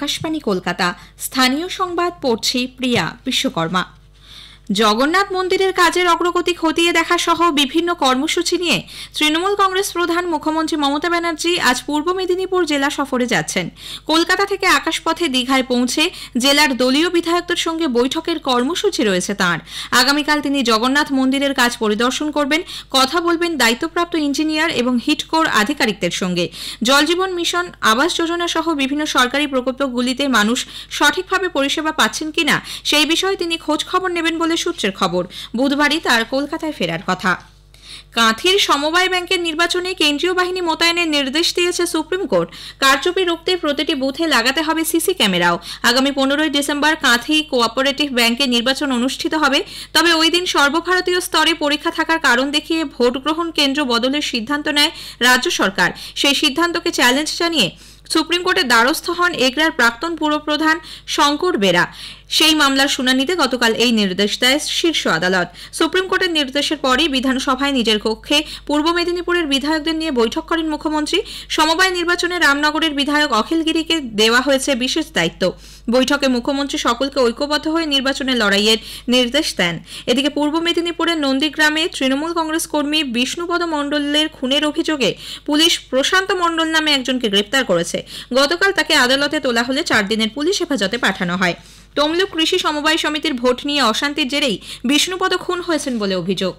আকাশবাণী কলকাতা। স্থানীয় সংবাদ পড়ছি প্রিয়া বিশ্বকর্মা। জগন্নাথ মন্দিরের কাজের অগ্রগতি খতিয়ে দেখা সহ বিভিন্ন কর্মসূচি নিয়ে তৃণমূল কংগ্রেস প্রধান মুখ্যমন্ত্রী মমতা ব্যানার্জি আজ পূর্ব মেদিনীপুর জেলা সফরে যাচ্ছেন। কলকাতা থেকে আকাশপথে দীঘায় পৌঁছে জেলার দলীয় বিধায়কদের সঙ্গে বৈঠকের কর্মসূচি রয়েছে তাঁর। আগামীকাল তিনি জগন্নাথ মন্দিরের কাজ পরিদর্শন করবেন, কথা বলবেন দায়িত্বপ্রাপ্ত ইঞ্জিনিয়ার এবং হিটকোর আধিকারিকদের সঙ্গে। জল জীবন মিশন, আবাস যোজনা সহ বিভিন্ন সরকারি প্রকল্পগুলিতে মানুষ সঠিকভাবে পরিষেবা পাচ্ছেন কিনা সেই বিষয়ে তিনি খোঁজ খবর নেবেন বলে সূত্রের খবর। বুধবারই তার কলকাতায় ফেরার কথা। কাঁথির সমবায় ব্যাংকের নির্বাচনে কেন্দ্রীয় বাহিনী মোতায়েনের নির্দেশ দিয়েছে সুপ্রিম কোর্ট। কারচুপি রুখতে প্রতিটি বুথে লাগাতে হবে সিসি ক্যামেরাও। আগামী 15 ডিসেম্বর কাঁথি কোঅপারেটিভ ব্যাংকের নির্বাচন অনুষ্ঠিত হবে। তবে ওই দিন সর্বভারতীয় স্তরে পরীক্ষা থাকার কারণ দেখিয়ে ভোট গ্রহণ কেন্দ্র বদলের সিদ্ধান্ত নেয় রাজ্য সরকার। সেই সিদ্ধান্তকে চ্যালেঞ্জ জানিয়ে সুপ্রিম কোর্টের দ্বারস্থ হন এগরার প্রাক্তন পুরপ্রধান শঙ্কর বেরা। সেই মামলার শুনানিতে গতকাল এই নির্দেশ দেয় শীর্ষ আদালত। সুপ্রিম কোর্টের নির্দেশের পরই বিধানসভায় নিজের কক্ষে পূর্ব মেদিনীপুরের বিধায়কদের নিয়ে বৈঠক করেন মুখ্যমন্ত্রী। সমবায় নির্বাচনে রামনগরের বিধায়ক অখিল গিরিকে দেওয়া হয়েছে বিশেষ দায়িত্ব। বৈঠকে মুখ্যমন্ত্রী সকলকে ঐক্যবদ্ধ হয়ে নির্বাচনে লড়াইয়ের নির্দেশ দেন। এদিকে পূর্ব মেদিনীপুরের নন্দীগ্রামে তৃণমূল কংগ্রেস কর্মী বিষ্ণুপদ মণ্ডলের খুনের অভিযোগে পুলিশ প্রশান্ত মণ্ডল নামে একজনকে গ্রেপ্তার করেছে। গতকাল তাকে আদালতে তোলা হলে 4 দিনের পুলিশ হেফাজতে পাঠানো হয়। তমলুক কৃষি সমবায় সমিতির ভোট নিয়ে অশান্তির জেরেই বিষ্ণুপদ খুন হয়েছেন বলে অভিযোগ।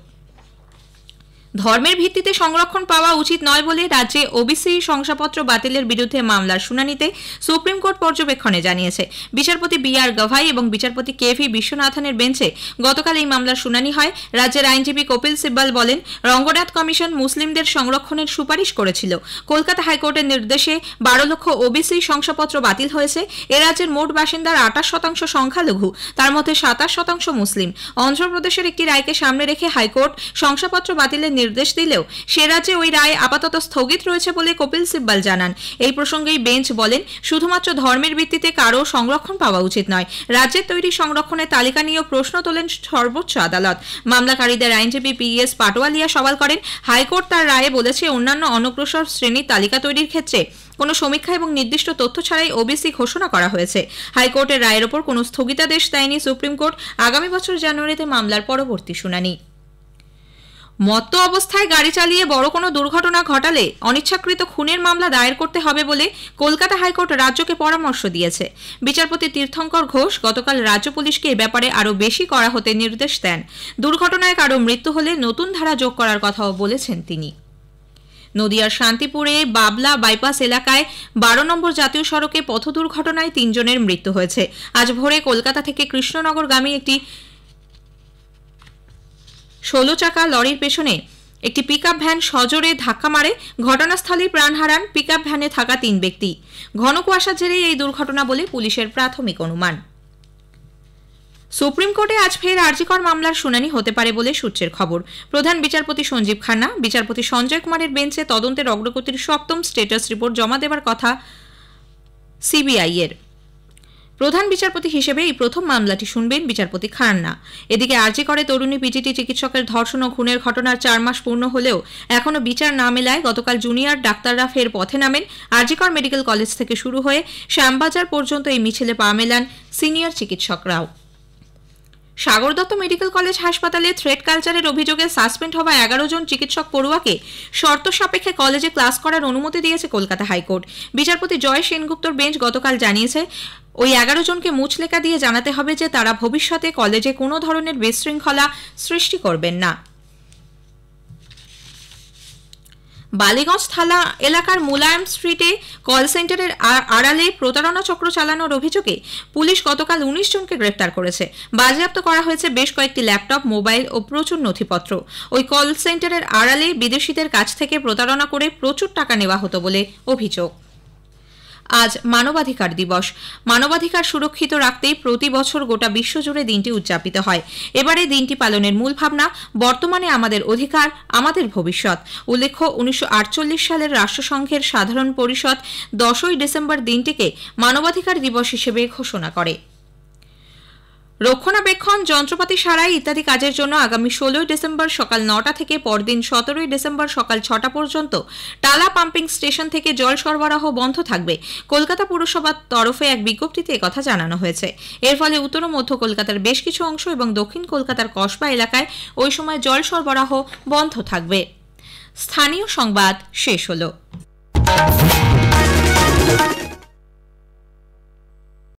ধর্মের ভিত্তিতে সংরক্ষণ পাওয়া উচিত নয় বলে রাজ্যে ওবিসি শংসাপত্র বাতিলের বিরুদ্ধে মামলার শুনানিতে সুপ্রিম কোর্ট পর্যবেক্ষণে জানিয়েছে। বিচারপতি বি.আর. গাভাই এবং বিচারপতি কে.ভি. বিশ্বনাথনের বেঞ্চে গতকাল এই মামলার শুনানি হয়। রাজ্যের আইনজীবী কপিল সিব্বাল বলেন, রঙ্গনাথ কমিশন মুসলিমদের সংরক্ষণের সুপারিশ করেছিল। কলকাতা হাইকোর্টের নির্দেশে 12 লক্ষ ওবিসি শংসাপত্র বাতিল হয়েছে। এ রাজ্যের মোট বাসিন্দার 28% সংখ্যালঘু, তার মধ্যে 27% মুসলিম। অন্ধ্রপ্রদেশের একটি রায়কে সামনে রেখে হাইকোর্ট শংসাপত্র বাতিলের নির্দেশ দিলেও সে রাজ্যে ওই রায় আপাতত স্থগিত রয়েছে বলে কপিল সিব্বাল জানান। এই প্রসঙ্গেই বেঞ্চ বলেন, শুধুমাত্র ধর্মের ভিত্তিতে কারো সংরক্ষণ পাওয়া উচিত নয়। রাজ্যের তৈরি সংরক্ষণের তালিকা নিয়েও প্রশ্ন তোলেন সর্বোচ্চ আদালত। মামলাকারীদের আইনজীবী পি.এস. পাটোয়ালিয়া সওয়াল করেন, হাইকোর্ট তার রায়ে বলেছে অন্যান্য অনগ্রসর শ্রেণীর তালিকা তৈরির ক্ষেত্রে কোনো সমীক্ষা এবং নির্দিষ্ট তথ্য ছাড়াই ওবিসি ঘোষণা করা হয়েছে। হাইকোর্টের রায়ের ওপর কোনো স্থগিতাদেশ দেয়নি সুপ্রিম কোর্ট। আগামী বছর জানুয়ারিতে মামলার পরবর্তী শুনানি। মত্ত অবস্থায় গাড়ি চালিয়ে বড় কোনো দুর্ঘটনা ঘটালে অনিচ্ছাকৃত খুনের মামলা দায়ের করতে হবে বলে কলকাতা হাইকোর্ট রাজ্যকে পরামর্শ দিয়েছে। বিচারপতি তীর্থঙ্কর ঘোষ গতকাল রাজ্য পুলিশকে এ ব্যাপারে আরও বেশি কড়া হতে নির্দেশ দেন। দুর্ঘটনায় কারো মৃত্যু হলে নতুন ধারা যোগ করার কথাও বলেছেন তিনি। নদিয়ার শান্তিপুরে বাবলা বাইপাস এলাকায় 12 নম্বর জাতীয় সড়কে পথ দুর্ঘটনায় 3 জনের মৃত্যু হয়েছে। আজ ভোরে কলকাতা থেকে কৃষ্ণনগরগামী একটি 16 চাকা লরির পেছনে একটি পিকআপ ভ্যান সজোরে ধাক্কা মারে। ঘটনাস্থলেই প্রাণ হারান পিকআপ ভ্যানে থাকা 3 ব্যক্তি। ঘন কুয়াশার জেরেই এই দুর্ঘটনা বলে পুলিশের প্রাথমিক অনুমান। সুপ্রিম কোর্টে আজ ফের আরজিকর মামলার শুনানি হতে পারে বলে সূত্রের খবর। প্রধান বিচারপতি সঞ্জীব খান্না, বিচারপতি সঞ্জয় কুমারের বেঞ্চে তদন্তের অগ্রগতির 7ম স্ট্যাটাস রিপোর্ট জমা দেওয়ার কথা সিবিআই এর। প্রধান বিচারপতি হিসেবে এই প্রথম মামলাটি শুনবেন বিচারপতি খান্না। এদিকে আরজিকরে তরুণী পিজিটি চিকিৎসকের ধর্ষণ ও খুনের ঘটনার 4 মাস পূর্ণ হলেও এখনো বিচার না মেলায় গতকাল জুনিয়র ডাক্তাররা ফের পথে নামেন। আরজিকর মেডিকেল কলেজ থেকে শুরু হয়ে শ্যামবাজার পর্যন্ত এই মিছিলে পা মেলান senior চিকিৎসকরাও। Sagar Dutta medical college হাসপাতালে থ্রেড কালচারের অভিযোগে সাসপেন্ড হওয়া 11 জন চিকিৎসক পড়ুয়াকে শর্ত সাপেক্ষে কলেজে ক্লাস করার অনুমতি দিয়েছে কলকাতা হাইকোর্ট। বিচারপতি জয় সেনগুপ্তর বেঞ্চ গতকাল জানিয়েছে, ওই 11 জনকে মুচলেখা দিয়ে জানাতে হবে যে তারা ভবিষ্যতে কলেজে কোনো ধরনের বিশৃঙ্খলা সৃষ্টি করবেন না। বালিগঞ্জ থানা এলাকার মুলায়ম স্ট্রিটে কল সেন্টারের আড়ালে প্রতারণা চক্র চালানোর অভিযোগে পুলিশ গতকাল 19 জনকে গ্রেপ্তার করেছে। বাজেয়াপ্ত করা হয়েছে বেশ কয়েকটি ল্যাপটপ, মোবাইল ও প্রচুর নথিপত্র। ওই কল সেন্টারের আড়ালে বিদেশিদের কাছ থেকে প্রতারণা করে প্রচুর টাকা নেওয়া হতো বলে অভিযোগ। আজ মানবাধিকার দিবস। মানবাধিকার সুরক্ষিত রাখতেই প্রতি বছর গোটা বিশ্বজুড়ে দিনটি উদযাপিত হয়। এবারে দিনটি পালনের মূল ভাবনা, বর্তমানে আমাদের অধিকার, আমাদের ভবিষ্যৎ। উল্লেখ্য, 1948 সালের রাষ্ট্রসংঘের সাধারণ পরিষদ 10ই ডিসেম্বর দিনটিকে মানবাধিকার দিবস হিসেবে ঘোষণা করে। রক্ষণাবেক্ষণ, যন্ত্রপাতি সারাই ইত্যাদি কাজের জন্য আগামী 16 ডিসেম্বর সকাল 9টা থেকে পরদিন 17 ডিসেম্বর সকাল 6টা পর্যন্ত টালা পাম্পিং স্টেশন থেকে জল সরবরাহ বন্ধ থাকবে। কলকাতা পুরসভার তরফে এক বিজ্ঞপ্তিতে একথা জানানো হয়েছে। এর ফলে উত্তর ও মধ্য কলকাতার বেশ কিছু অংশ এবং দক্ষিণ কলকাতার কসবা এলাকায় ওই সময় জল সরবরাহ বন্ধ থাকবে। স্থানীয় সংবাদ শেষ হলো।